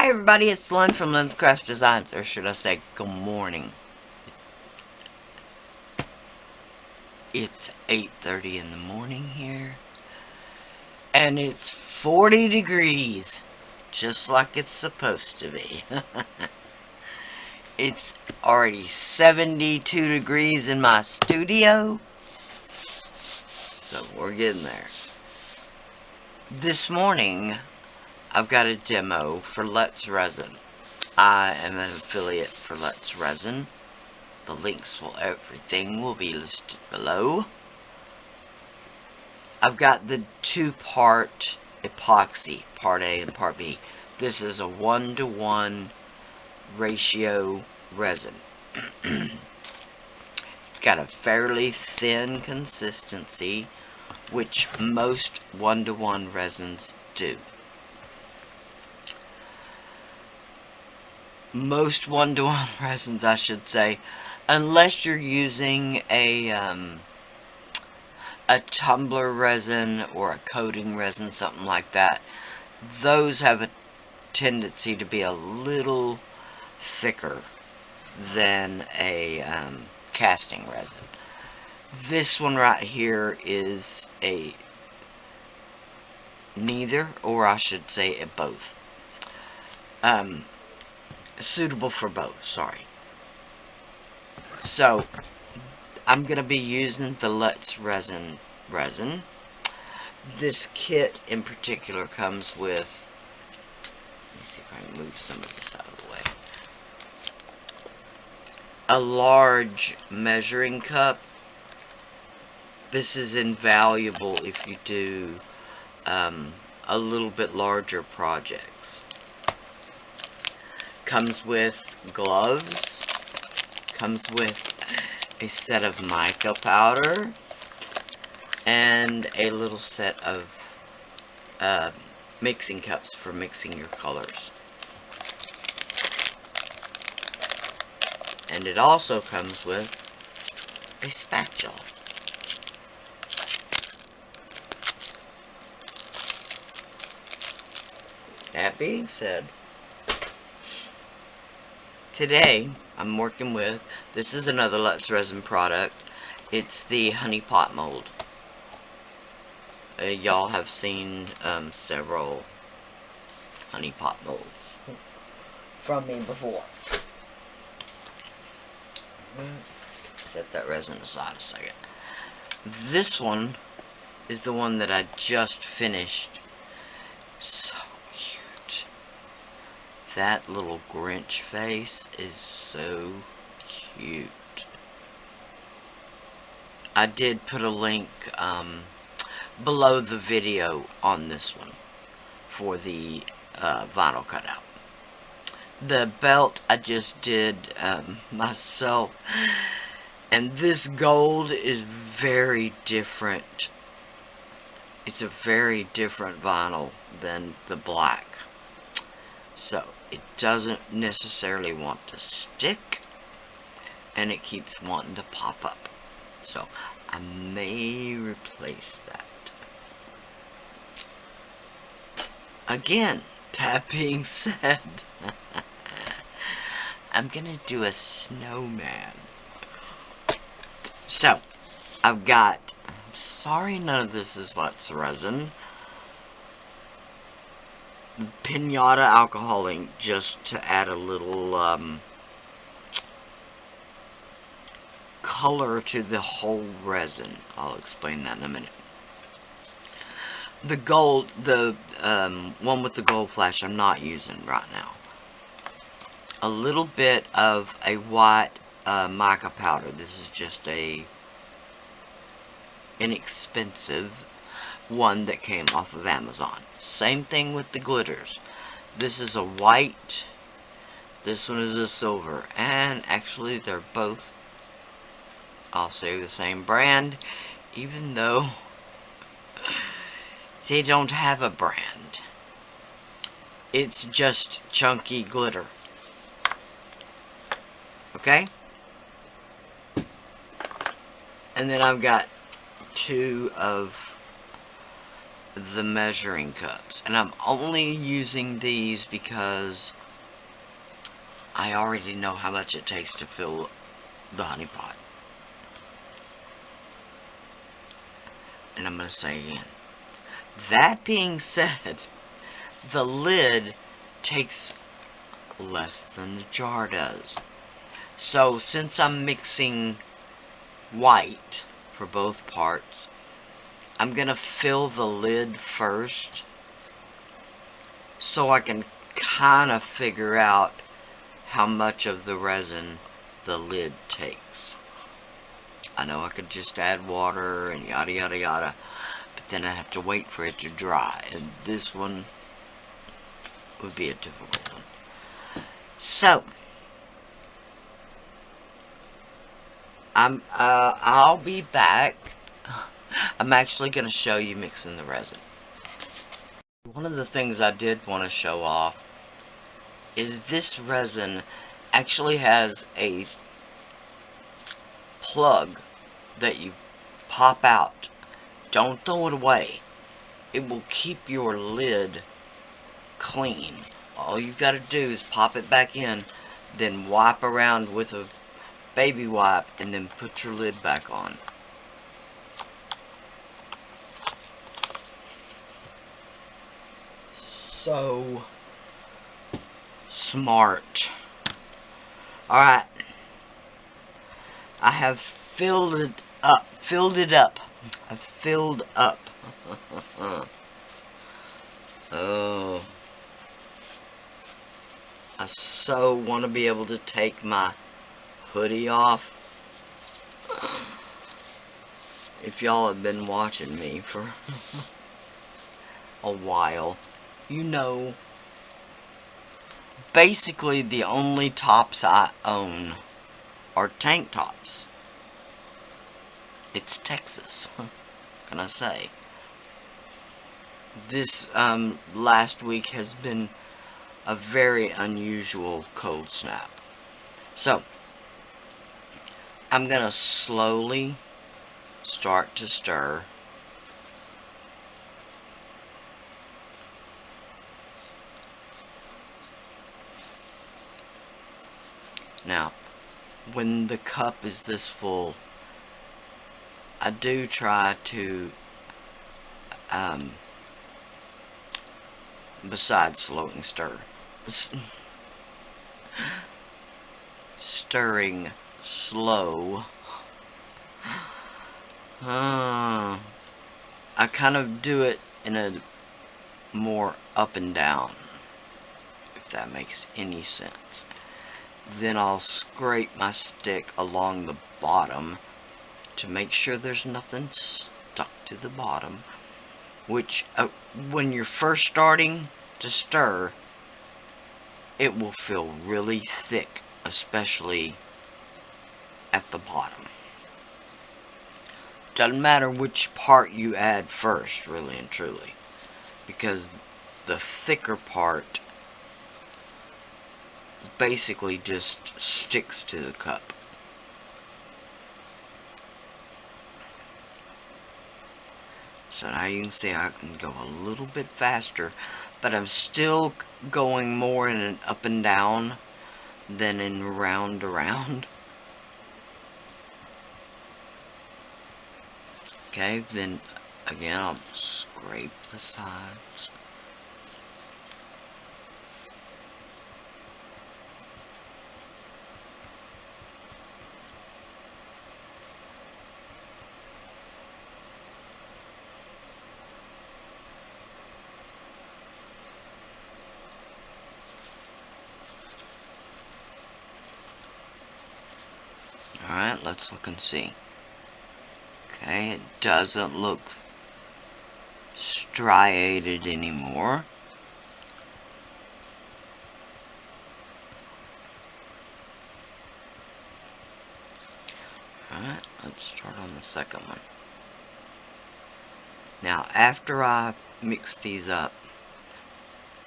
Hi everybody, it's Lyn from Lyn's Craft Designs, or should I say, good morning. It's 8:30 in the morning here, and it's 40 degrees, just like it's supposed to be. It's already 72 degrees in my studio, so we're getting there. This morning, I've got a demo for Let's Resin. I am an affiliate for Let's Resin. The links for everything will be listed below. I've got the two-part epoxy, part A and part B. This is a 1-to-1 ratio resin. It's got a fairly thin consistency, which most 1-to-1 resins do. Most 1-to-1 resins, I should say, unless you're using a tumbler resin or a coating resin, something like that, those have a tendency to be a little thicker than a casting resin. This one right here is a neither, or I should say a both. Suitable for both, sorry. So, I'm going to be using the Let's Resin resin. This kit in particular comes with, let me see if I can move some of this out of the way, a large measuring cup. This is invaluable if you do a little bit larger projects. Comes with gloves, comes with a set of mica powder, and a little set of mixing cups for mixing your colors. And it also comes with a spatula. That being said, today I'm working with, this is another Let's Resin product. It's the honey pot mold. Y'all have seen several honey pot molds from me before. Set that resin aside a second. This one is the one that I just finished. So cute. That little Grinch face is so cute. I did put a link below the video on this one for the vinyl cutout. The belt I just did myself, and this gold is very different. It's a very different vinyl than the black, so it doesn't necessarily want to stick, and it keeps wanting to pop up, so I may replace that. Again, that being said, I'm gonna do a snowman. So, I've got, I'm sorry none of this is Let's Resin, pinata alcohol ink, just to add a little color to the whole resin. I'll explain that in a minute. The gold, the one with the gold flash, I'm not using right now. A little bit of a white mica powder. This is just a inexpensive one that came off of Amazon. Same thing with the glitters. This is a white, this one is a silver, and actually they're both, I'll say, the same brand, even though they don't have a brand. It's just chunky glitter. Okay? And then I've got two of the measuring cups. And I'm only using these because I already know how much it takes to fill the honey pot. And I'm going to say again. That being said, the lid takes less than the jar does. So since I'm mixing white for both parts, I'm going to fill the lid first so I can kind of figure out how much of the resin the lid takes. I know I could just add water and yada yada yada, but then I have to wait for it to dry, and this one would be a difficult one. So I'll be back. I'm actually going to show you mixing the resin. One of the things I did want to show off is this resin actually has a plug that you pop out. Don't throw it away. It will keep your lid clean. All you've got to do is pop it back in, then wipe around with a baby wipe, and then put your lid back on. So smart. Alright. I have filled it up. I've filled up. Oh. I so want to be able to take my hoodie off. If y'all have been watching me for a while, you know, basically the only tops I own are tank tops. It's Texas. What can I say? This last week has been a very unusual cold snap. So I'm gonna slowly start to stir. Now, when the cup is this full, I do try to, besides slowing stir, stirring slow, I kind of do it in a more up and down, if that makes any sense. Then I'll scrape my stick along the bottom to make sure there's nothing stuck to the bottom, which when you're first starting to stir, it will feel really thick, especially at the bottom. Doesn't matter which part you add first, really and truly, because the thicker part basically just sticks to the cup. So now you can see I can go a little bit faster, but I'm still going more in an up and down than in round around. Okay, then again I'll scrape the sides. Alright, let's look and see. Okay, it doesn't look striated anymore. Alright, let's start on the second one. Now, after I mix these up,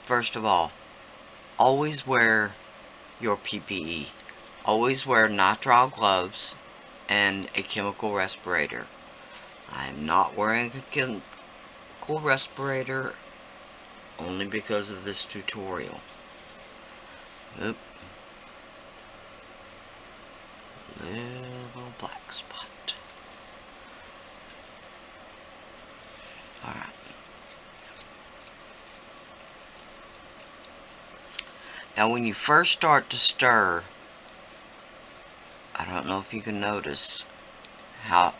first of all, always wear your PPE. Always wear nitrile gloves and a chemical respirator. I am not wearing a chemical optical respirator only because of this tutorial. Oop. Little black spot. Alright. Now when you first start to stir, I don't know if you can notice how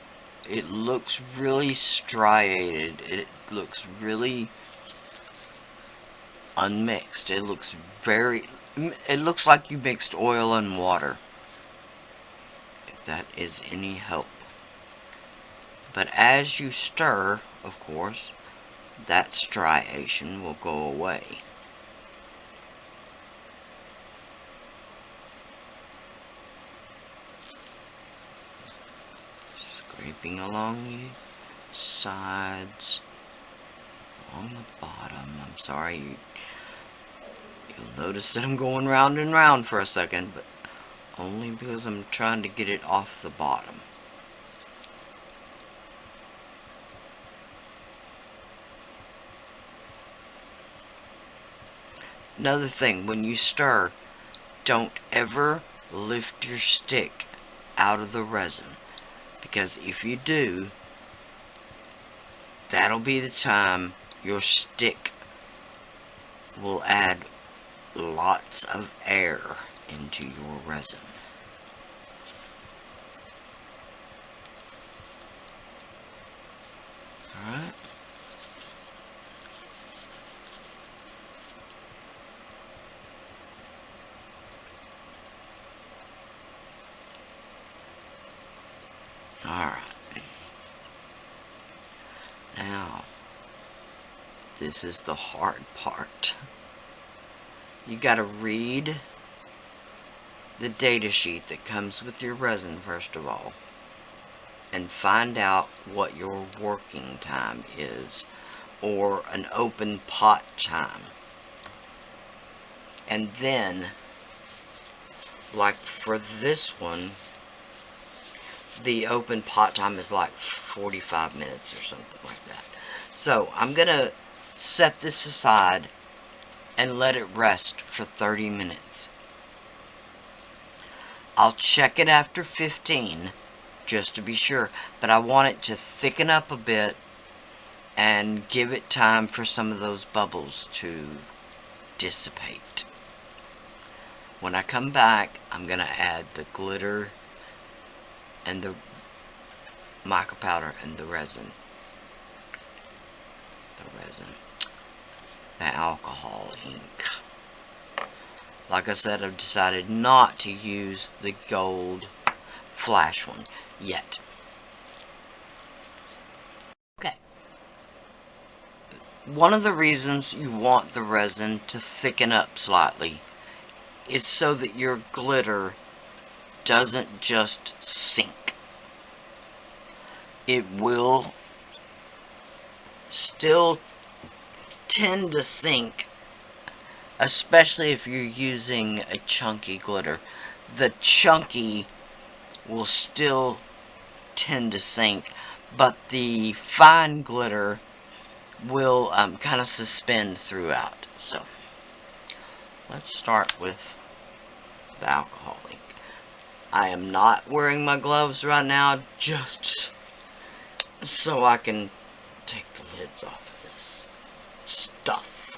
it looks really striated. It looks really unmixed. It looks like you mixed oil and water. If that is any help. But as you stir, of course, that striation will go away. Scraping along the sides, along the bottom. I'm sorry, you'll notice that I'm going round and round for a second, but only because I'm trying to get it off the bottom. Another thing, when you stir, don't ever lift your stick out of the resin, because if you do, that'll be the time your stick will add lots of air into your resin. Alright. Alright. Now, this is the hard part. You gotta read the data sheet that comes with your resin first of all, and find out what your working time is, or an open pot time. And then, like for this one, the open pot time is like 45 minutes or something like that. So I'm gonna set this aside and let it rest for 30 minutes. I'll check it after 15 just to be sure, but I want it to thicken up a bit and give it time for some of those bubbles to dissipate. When I come back, I'm going to add the glitter and the mica powder and the resin. The alcohol ink. Like I said, I've decided not to use the gold flash one yet. Okay. One of the reasons you want the resin to thicken up slightly is so that your glitter doesn't just sink. It will still tend to sink, especially if you're using a chunky glitter. The chunky will still tend to sink, but the fine glitter will kind of suspend throughout. So let's start with the alcohol ink. I am not wearing my gloves right now, just so I can take the lids off of this stuff.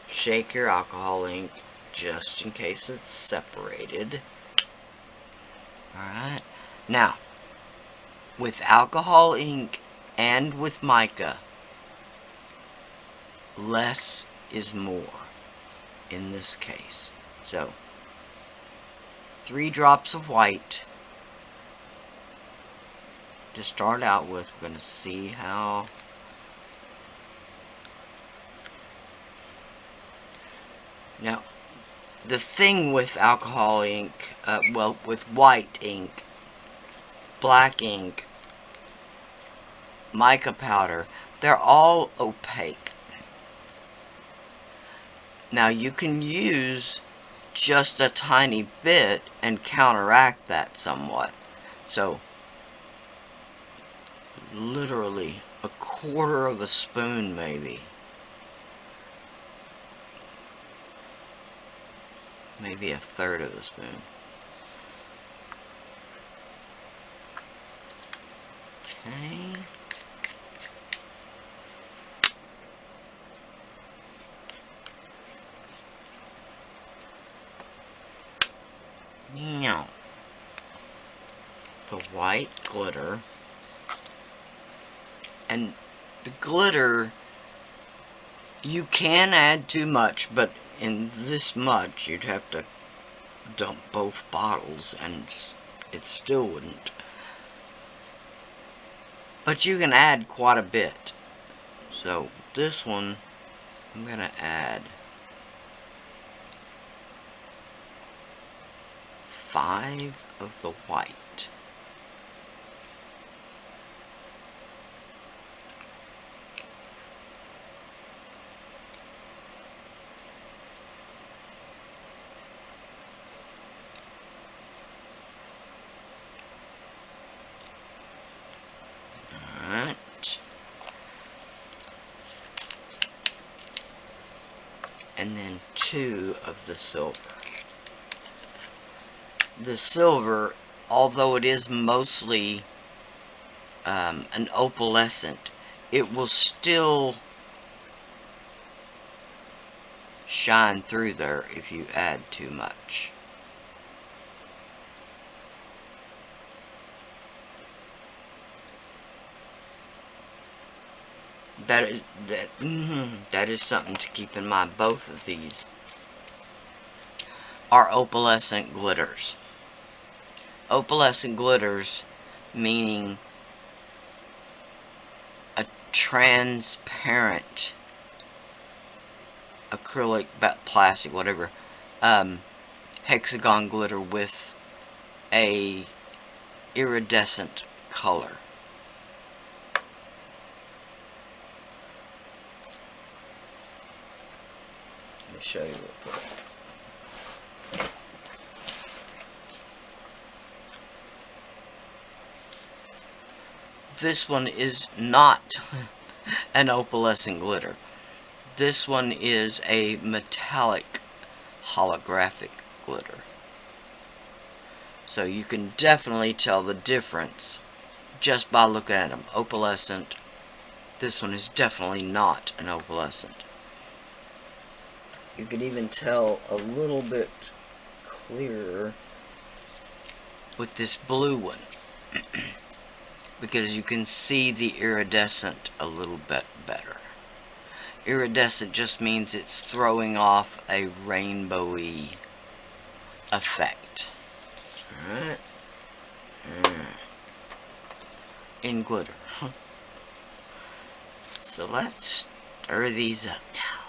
Shake your alcohol ink just in case it's separated. Alright, now with alcohol ink and with mica, less is more in this case. So 3 drops of white to start out with. We're going to see how now the thing with alcohol ink, well, with white ink, black ink, mica powder, they're all opaque. Now you can use just a tiny bit and counteract that somewhat. So literally a quarter of a spoon maybe. Maybe a third of a spoon. Okay. Now, the white glitter. And the glitter, you can add too much, but in this much you'd have to dump both bottles and it still wouldn't. But you can add quite a bit. So this one, I'm going to add 5 of the white. Alright. And then 2 of the silver. The silver, although it is mostly an opalescent, it will still shine through there if you add too much. That is something to keep in mind. Both of these are opalescent glitters. Opalescent glitters meaning a transparent acrylic, plastic, whatever, hexagon glitter with a iridescent color. Let me show you real quick. This one is not an opalescent glitter. This one is a metallic holographic glitter. So you can definitely tell the difference just by looking at them. Opalescent. This one is definitely not an opalescent. You can even tell a little bit clearer with this blue one. Because you can see the iridescent a little bit better. Iridescent just means it's throwing off a rainbowy effect. Alright. In glitter. So let's stir these up now.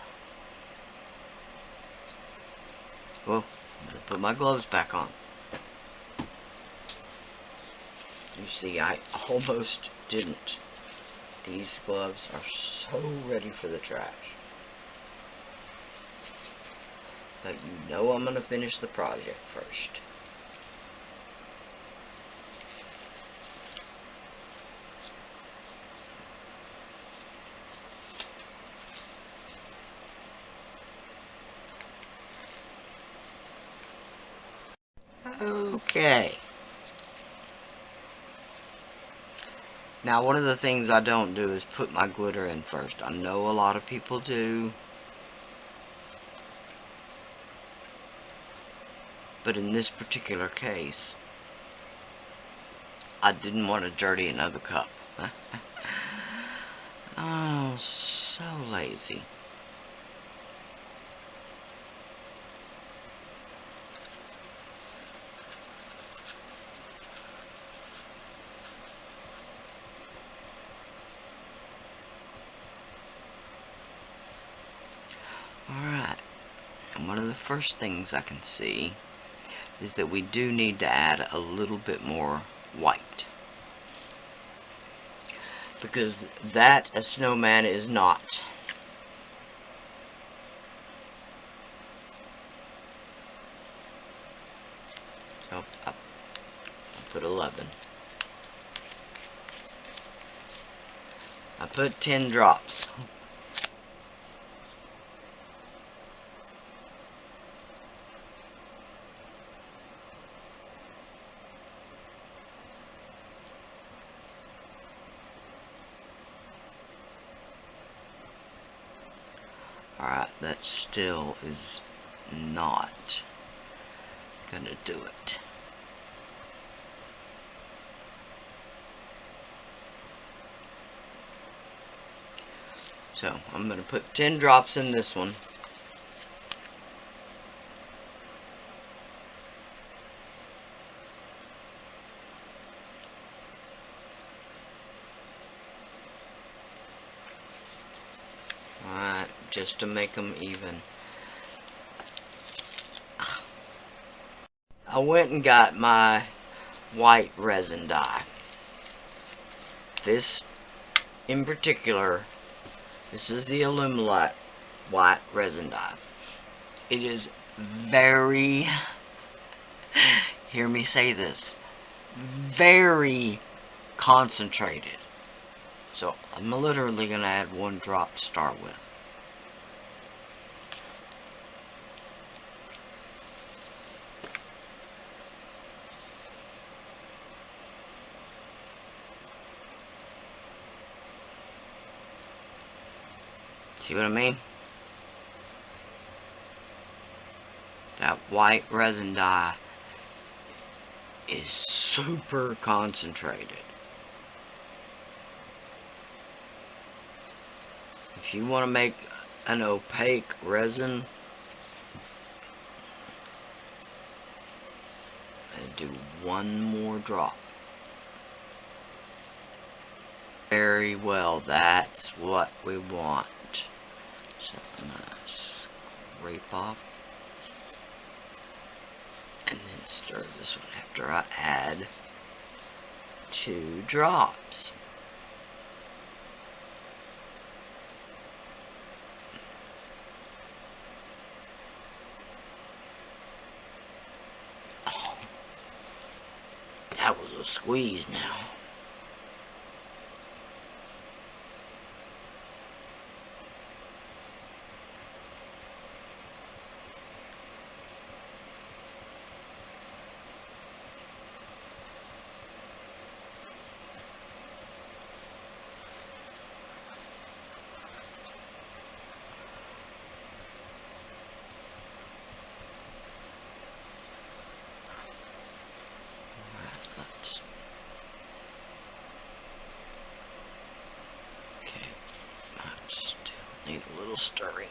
Whoa, I'm gonna put my gloves back on. You see, I almost didn't. These gloves are so ready for the trash. But you know I'm going to finish the project first. Okay. Now, one of the things I don't do is put my glitter in first. I know a lot of people do. But in this particular case, I didn't want to dirty another cup. Oh, so lazy. Alright, and one of the first things I can see is that we do need to add a little bit more white. Because that a snowman is not. So I'll put 11. I put 10 drops. Alright, that still is not gonna do it. So, I'm gonna put 10 drops in this one. Alright, just to make them even. I went and got my white resin dye. This in particular, this is the Alumilite white resin dye. It is very, hear me say this, very concentrated. So I'm literally going to add 1 drop to start with. See what I mean? That white resin dye is super concentrated. If you want to make an opaque resin, and do 1 more drop. Very well, that's what we want. So I'm going to scrape off and then stir this one after I add 2 drops. Oh, that was a squeeze now. Need a little stirring.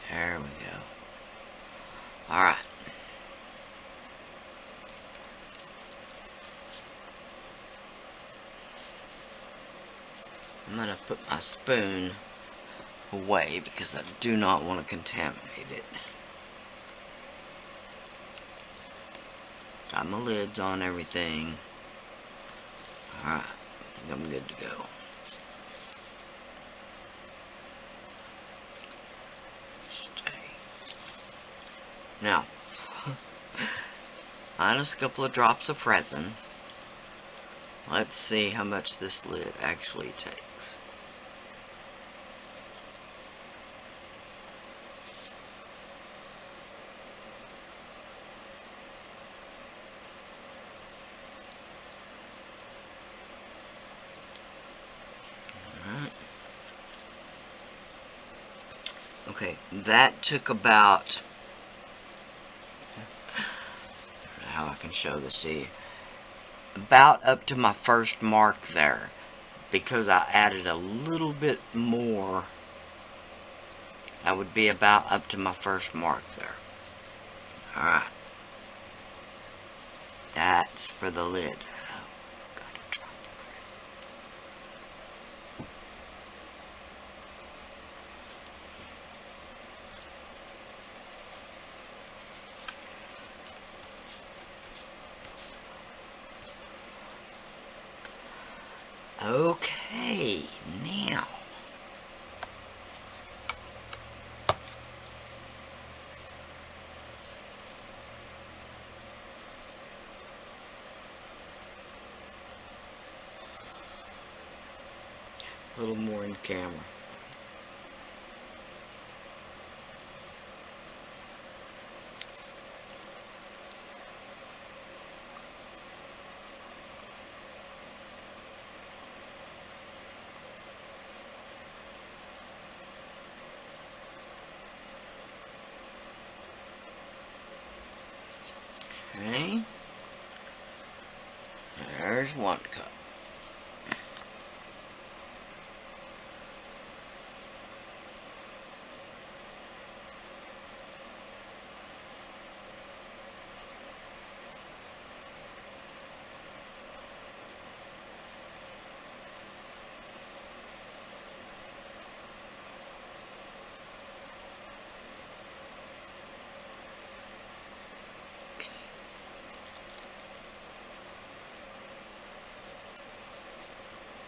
There we go. Alright. I'm going to put my spoon away because I do not want to contaminate it. Got my lids on everything. Alright, I think I'm good to go. Stay. Now, minus a couple of drops of resin. Let's see how much this lid actually takes. Okay, that took about, I don't know how I can show this to you, about up to my first mark there, because I added a little bit more. That would be about up to my first mark there. Alright, that's for the lid. Okay, now A little more in camera. Okay. There's one cup.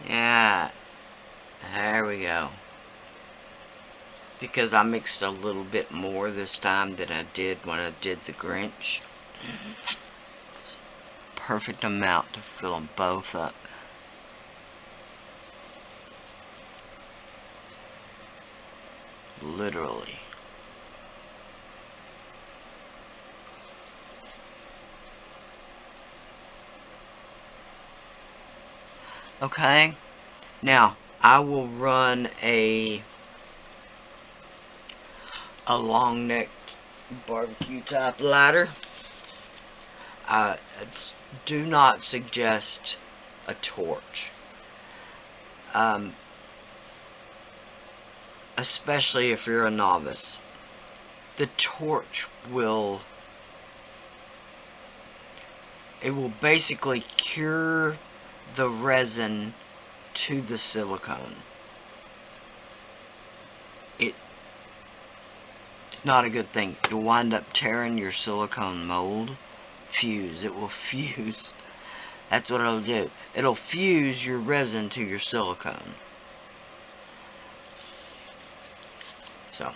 Yeah, there we go. Because I mixed a little bit more this time than I did when I did the Grinch. Perfect amount to fill them both up. Literally. Okay, now I will run a long-necked barbecue type lighter. Do not suggest a torch, especially if you're a novice. The torch will basically cure the resin to the silicone. It's not a good thing. You'll wind up tearing your silicone mold. Fuse. It will fuse. That's what it'll do. It'll fuse your resin to your silicone. So,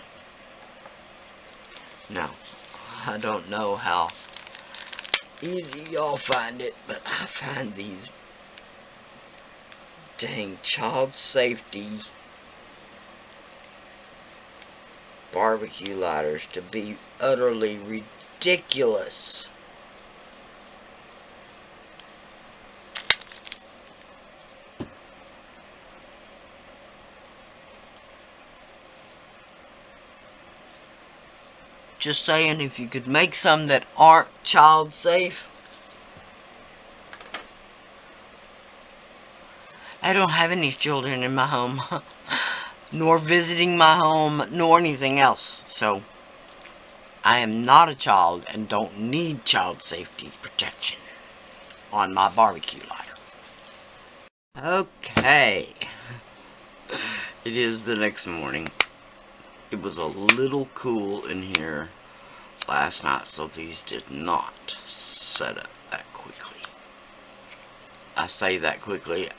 now, I don't know how easy y'all find it, but I find these dang child safety barbecue lighters to be utterly ridiculous. Just saying, if you could make some that aren't child safe. I don't have any children in my home, nor visiting my home, nor anything else. So, I am not a child and don't need child safety protection on my barbecue lighter. Okay. It is the next morning. It was a little cool in here last night, so these did not set up that quickly. I say that quickly.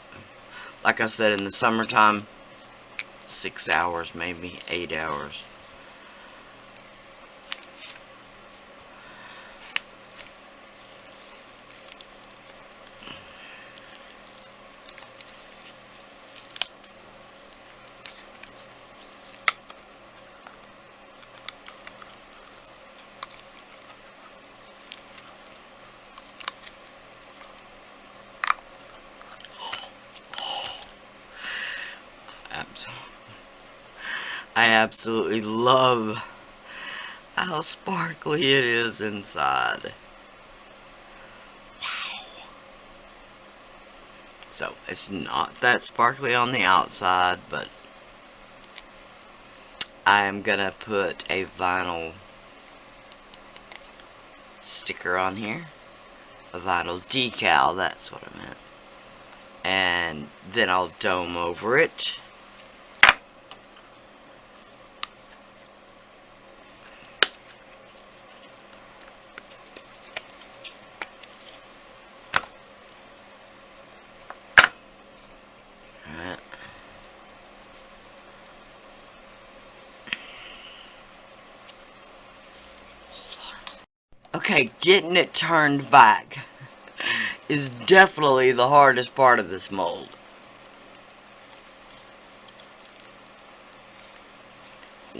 Like I said, in the summertime, 6 hours, maybe 8 hours. I absolutely love how sparkly it is inside. Wow. So, it's not that sparkly on the outside, but I am gonna put a vinyl sticker on here. A vinyl decal, that's what I meant. And then I'll dome over it. Okay, getting it turned back is definitely the hardest part of this mold.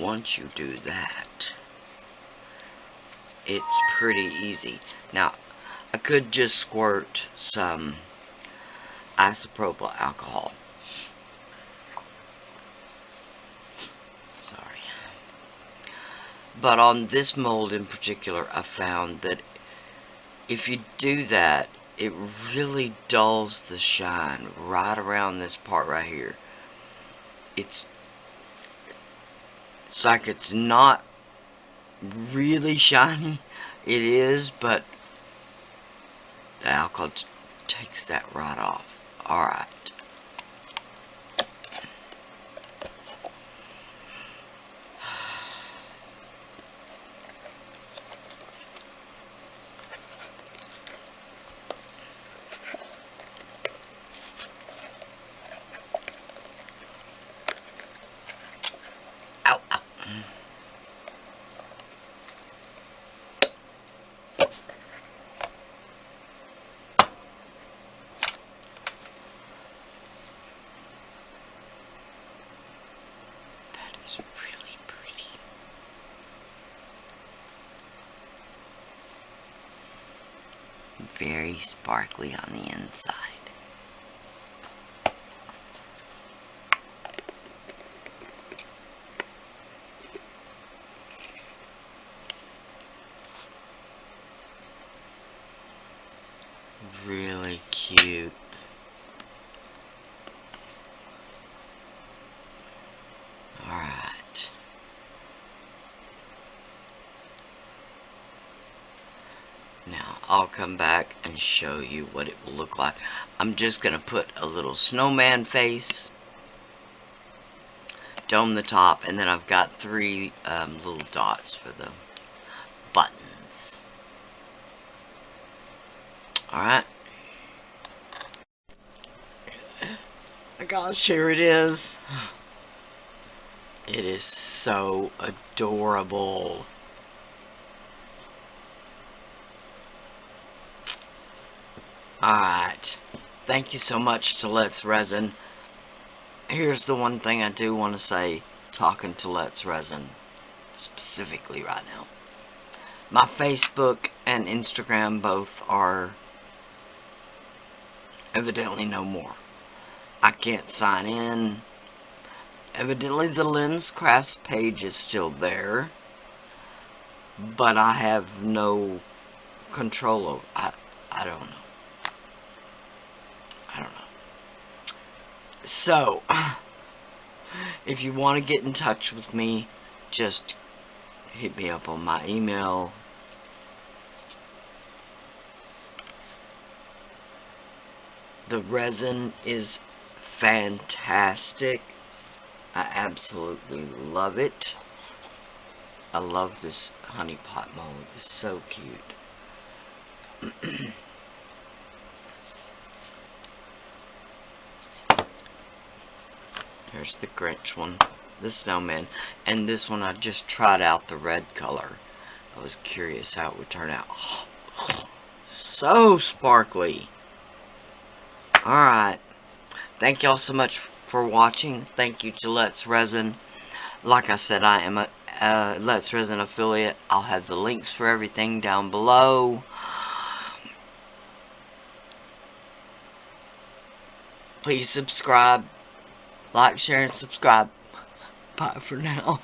once you do that, it's pretty easy. Now, I could just squirt some isopropyl alcohol. Sorry. But on this mold in particular, I found that if you do that, it really dulls the shine right around this part right here. It's like it's not really shiny. It is, but the alcohol takes that right off. Alright. Ow, ow. It's really pretty. Very sparkly on the inside. Really cute. Alright. Now, I'll come back and show you what it will look like. I'm just going to put a little snowman face, dome the top, and then I've got 3 little dots for the buttons. Alright. Gosh, here it is. It is so adorable. Alright. Thank you so much to Let's Resin. Here's the one thing I do want to say, talking to Let's Resin specifically right now. My Facebook and Instagram both are evidently no more. I can't sign in. Evidently the Lyn's Crafts page is still there, but I have no control over. I don't know. I don't know. So, if you want to get in touch with me, just hit me up on my email. The resin is fantastic. I absolutely love it. I love this honey pot mold. It's so cute. There's the Grinch one, the snowman, and this one I just tried out the red color. I was curious how it would turn out. Oh, so sparkly. Alright. Thank y'all so much for watching. Thank you to Let's Resin. Like I said, I am a Let's Resin affiliate. I'll have the links for everything down below. Please subscribe. Like, share, and subscribe. Bye for now.